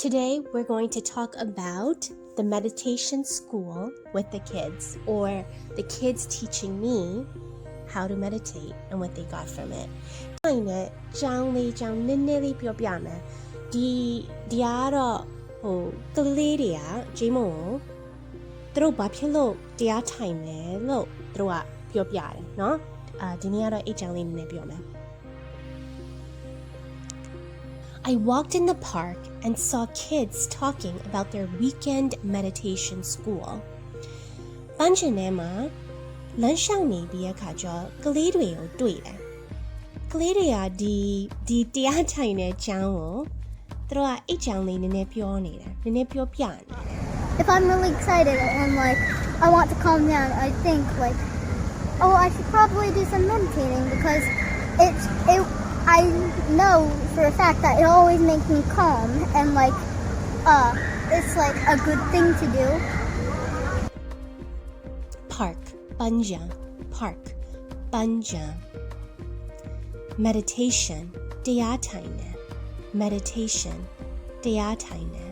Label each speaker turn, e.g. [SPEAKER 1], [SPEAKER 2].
[SPEAKER 1] Today, we're going to talk about the meditation school with the kids, or the kids teaching me how to meditate and what they got from it. ဒီနဲ့ကြောင်းလေးနည်းနည်းလေးပြောပြမယ်။ဒီကတော့ကလေးတွေကဂျိမုံကိုသူတို့ဘာဖြစ်လို့တရားထိုင်လဲလို့သူတို့ကပြောပြတယ်เนาะဒီနေ့ကတော့အဲ့ကြောင်းလေးနည်းနည်းပြောမယ်။ I walked in the park and saw kids talking about their weekend meditation school. ပန်းချင်ထဲမှာလမ်းလျှောက်နေပြီးအခါကျကလေးတွေကိုတွေ့တယ်။ကလေးတွေကဒီတရားထိုင်တဲ့ကျောင်းကိုသူတို့ကအဲ့ကျောင်းလေးနည်းနည်းပြောနေတယ်။နည်းနည်းပြောပြနေတယ်။
[SPEAKER 2] If I'm really excited and I want to calm down, I think I should probably do some meditating because I know for a fact that it always makes me calm and it's a good thing to do.
[SPEAKER 1] Park, banja. Meditation, တရားထိုင်တယ် meditation တရားထိုင်တယ်